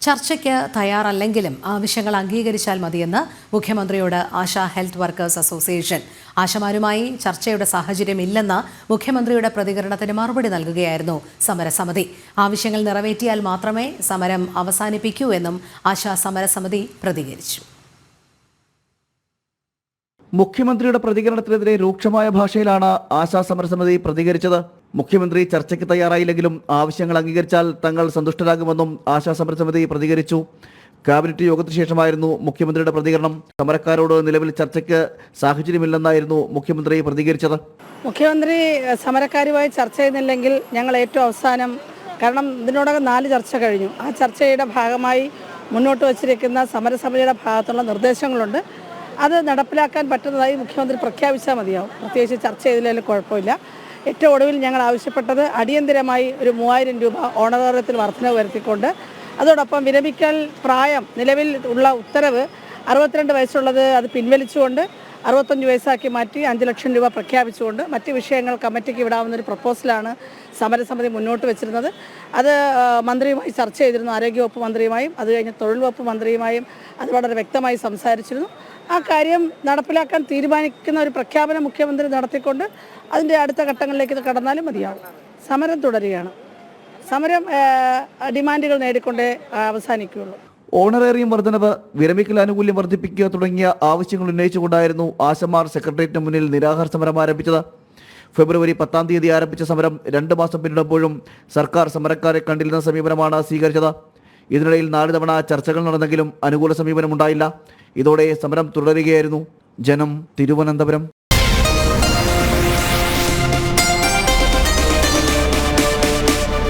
ചർച്ചയ്ക്ക് തയ്യാറല്ലെങ്കിലും ആവശ്യങ്ങൾ അംഗീകരിച്ചാൽ മതിയെന്ന് മുഖ്യമന്ത്രിയോട് ആശാ ഹെൽത്ത് വർക്കേഴ്സ് അസോസിയേഷൻ. ആശമാരുമായി ചർച്ചയുടെ സാഹചര്യമില്ലെന്ന മുഖ്യമന്ത്രിയുടെ പ്രതികരണത്തിന് മറുപടി നൽകുകയായിരുന്നു സമരസമിതി. ആവശ്യങ്ങൾ നിറവേറ്റിയാൽ മാത്രമേ സമരം അവസാനിപ്പിക്കൂ എന്നും ആശാ സമരസമിതി പ്രതികരിച്ചു. മുഖ്യമന്ത്രിയുടെ പ്രതികരണത്തിനെതിരെ രൂക്ഷമായ ഭാഷയിലാണ് ആശാ സമരസമിതി പ്രതികരിച്ചത്. മുഖ്യമന്ത്രി ചർച്ചയ്ക്ക് തയ്യാറായില്ലെങ്കിലും ആവശ്യങ്ങൾ അംഗീകരിച്ചാൽ തങ്ങൾ സന്തുഷ്ടരാകുമെന്നും ആശാ സമരസമിതി പ്രതികരിച്ചു. ക്യാബിനറ്റ് യോഗത്തിന് ശേഷമായിരുന്നു മുഖ്യമന്ത്രിയുടെ പ്രതികരണം. സമരക്കാരോട് നിലവിൽ ചർച്ചയ്ക്ക് സാഹചര്യമില്ലെന്നായിരുന്നു മുഖ്യമന്ത്രി പ്രതികരിച്ചത്. മുഖ്യമന്ത്രി സമരക്കാരുമായി ചർച്ച ചെയ്യുന്നില്ലെങ്കിൽ ഞങ്ങൾ ഏറ്റവും അവസാനം, കാരണം ഇതിനോടകം 4 ചർച്ച കഴിഞ്ഞു, ആ ചർച്ചയുടെ ഭാഗമായി മുന്നോട്ട് വച്ചിരിക്കുന്ന സമരസമിതിയുടെ ഭാഗത്തുള്ള നിർദ്ദേശങ്ങളുണ്ട്. അത് നടപ്പിലാക്കാൻ പറ്റുന്നതായി മുഖ്യമന്ത്രി പ്രഖ്യാപിച്ചാൽ മതിയാവും. പ്രത്യേകിച്ച് ചർച്ച ചെയ്തില്ലെങ്കിലും കുഴപ്പമില്ല. ഏറ്റവും ഒടുവിൽ ഞങ്ങൾ ആവശ്യപ്പെട്ടത് അടിയന്തരമായി ഒരു 3000 രൂപ ഓണറേറിയത്തിൽ വർധനവ് വരുത്തിക്കൊണ്ട്, അതോടൊപ്പം വിരമിക്കൽ പ്രായം നിലവിൽ ഉള്ള ഉത്തരവ് 62 വയസ്സുള്ളത് അത് പിൻവലിച്ചുകൊണ്ട് 65 വയസ്സാക്കി മാറ്റി 5 ലക്ഷം രൂപ പ്രഖ്യാപിച്ചുകൊണ്ട് മറ്റ് വിഷയങ്ങൾ കമ്മിറ്റിക്ക് വിടാവുന്നൊരു പ്രപ്പോസലാണ് സമരസമിതി മുന്നോട്ട് വെച്ചിരുന്നത്. അത് മന്ത്രിയുമായി ചർച്ച ചെയ്തിരുന്നു, ആരോഗ്യവകുപ്പ് മന്ത്രിയുമായും അത് കഴിഞ്ഞ് തൊഴിൽ വകുപ്പ് മന്ത്രിയുമായും അത് വളരെ വ്യക്തമായി സംസാരിച്ചിരുന്നു. ആ കാര്യം നടപ്പിലാക്കാൻ തീരുമാനിക്കുന്ന ഒരു പ്രഖ്യാപനം മുഖ്യമന്ത്രി നടത്തിക്കൊണ്ട് അതിൻ്റെ അടുത്ത ഘട്ടങ്ങളിലേക്ക് കടന്നാലും മതിയാവും. സമരം തുടരുകയാണ്. സമരം ഡിമാൻഡുകൾ നേടിക്കൊണ്ടേ അവസാനിക്കുകയുള്ളൂ. ഓണറേറിയം വർധനവ്, വിരമിക്കൽ ആനുകൂല്യം വർദ്ധിപ്പിക്കുക തുടങ്ങിയ ആവശ്യങ്ങൾ ഉന്നയിച്ചുകൊണ്ടായിരുന്നു ആശമാർ സെക്രട്ടേറിയറ്റിന് മുന്നിൽ നിരാഹാര സമരം ആരംഭിച്ചത്. ഫെബ്രുവരി 10-ാം തീയതി ആരംഭിച്ച സമരം 2 മാസം പിന്നിടുമ്പോഴും സർക്കാർ സമരക്കാരെ കണ്ടില്ലെന്ന സമീപനമാണ് സ്വീകരിച്ചത്. ഇതിനിടയിൽ 4 തവണ ചർച്ചകൾ നടന്നെങ്കിലും അനുകൂല സമീപനമുണ്ടായില്ല. ഇതോടെ സമരം തുടരുകയായിരുന്നു. ജനം, തിരുവനന്തപുരം.